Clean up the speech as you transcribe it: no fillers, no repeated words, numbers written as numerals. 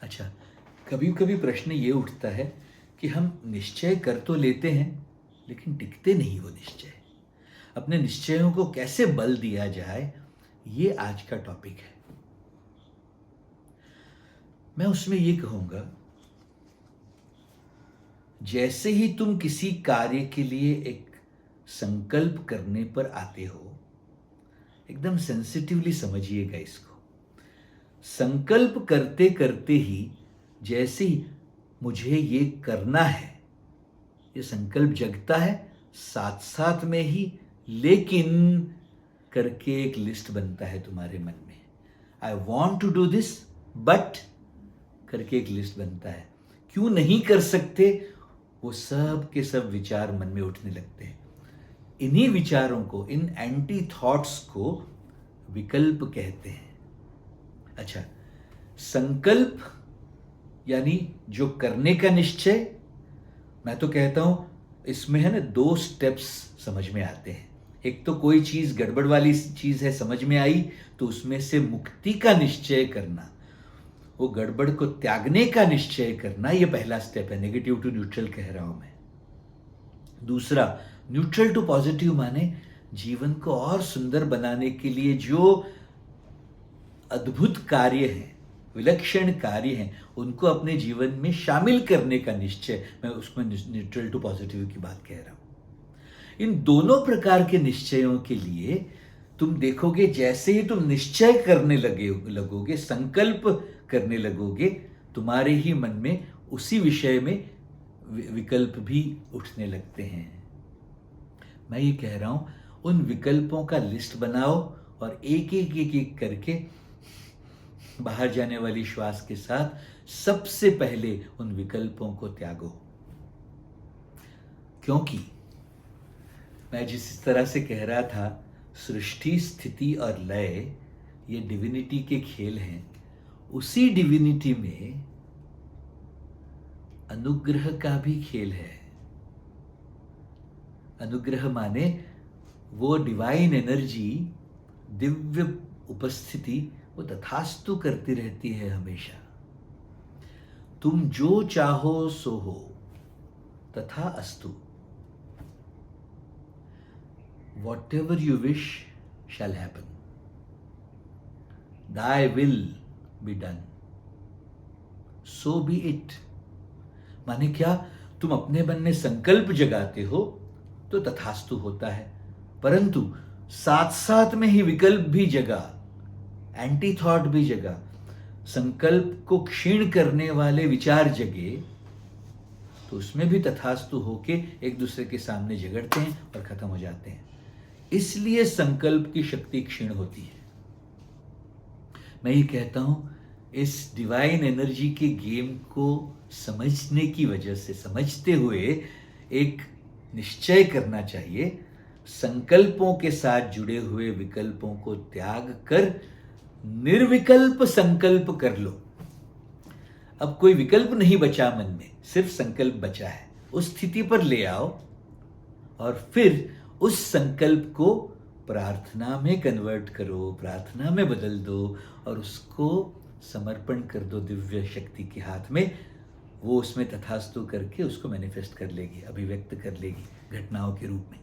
अच्छा, कभी कभी प्रश्न ये उठता है कि हम निश्चय कर तो लेते हैं लेकिन टिकते नहीं वो निश्चय। अपने निश्चयों को कैसे बल दिया जाए, ये आज का टॉपिक है। मैं उसमें ये कहूंगा, जैसे ही तुम किसी कार्य के लिए एक संकल्प करने पर आते हो, एकदम सेंसिटिवली समझिएगा इसको। संकल्प करते करते ही जैसे ही मुझे ये करना है, ये संकल्प जगता है, साथ साथ में ही लेकिन करके एक लिस्ट बनता है तुम्हारे मन में। I want to do this but करके एक लिस्ट बनता है। क्यों नहीं कर सकते, वो सब के सब विचार मन में उठने लगते हैं। इन्हीं विचारों को, इन एंटी थॉट्स को विकल्प कहते हैं। अच्छा, संकल्प यानी जो करने का निश्चय, मैं तो कहता हूं इसमें है ना 2 स्टेप्स समझ में आते हैं। एक तो कोई चीज गड़बड़ वाली चीज है, समझ में आई, तो उसमें से मुक्ति का निश्चय करना, वो गड़बड़ को त्यागने का निश्चय करना, ये पहला स्टेप है। नेगेटिव टू न्यूट्रल कह रहा हूं मैं। दूसरा, न्यूट्रल टू पॉजिटिव माने जीवन को और सुंदर बनाने के लिए जो अद्भुत कार्य हैं, विलक्षण कार्य हैं, उनको अपने जीवन में शामिल करने का निश्चय। मैं उसमें न्यूट्रल टू पॉजिटिव की बात कह रहा हूं। इन दोनों प्रकार के निश्चयों के लिए तुम देखोगे, जैसे ही तुम निश्चय करने लगोगे, संकल्प करने लगोगे, तुम्हारे ही मन में उसी विषय में विकल्प भी उठने लगते हैं। मैं ये कह रहा हूं, उन विकल्पों का लिस्ट बनाओ और एक एक एक एक करके बाहर जाने वाली श्वास के साथ सबसे पहले उन विकल्पों को त्यागो। क्योंकि मैं जिस तरह से कह रहा था, सृष्टि, स्थिति और लय ये डिविनिटी के खेल हैं। उसी डिविनिटी में अनुग्रह का भी खेल है। अनुग्रह माने वो डिवाइन एनर्जी, दिव्य उपस्थिति, वो तथास्तु करती रहती है हमेशा। तुम जो चाहो सो हो, तथा अस्तु। Whatever you wish shall happen. Thy will be done. So be it. माने क्या, तुम अपने मन में संकल्प जगाते हो तो तथास्तु होता है, परंतु साथ साथ में ही विकल्प भी जगा, एंटी थॉट भी जगा, संकल्प को क्षीण करने वाले विचार जगे, तो उसमें भी तथास्तु होके एक दूसरे के सामने झगड़ते हैं और खत्म हो जाते हैं। इसलिए संकल्प की शक्ति क्षीण होती है। मैं ये कहता हूं, इस डिवाइन एनर्जी के गेम को समझने की वजह से, समझते हुए एक निश्चय करना चाहिए। संकल्पों के साथ जुड़े हुए विकल्पों को त्याग कर निर्विकल्प संकल्प कर लो। अब कोई विकल्प नहीं बचा मन में, सिर्फ संकल्प बचा है। उस स्थिति पर ले आओ और फिर उस संकल्प को प्रार्थना में कन्वर्ट करो, प्रार्थना में बदल दो और उसको समर्पण कर दो दिव्य शक्ति के हाथ में। वो उसमें तथास्तु करके उसको मैनिफेस्ट कर लेगी, अभिव्यक्त कर लेगी घटनाओं के रूप में।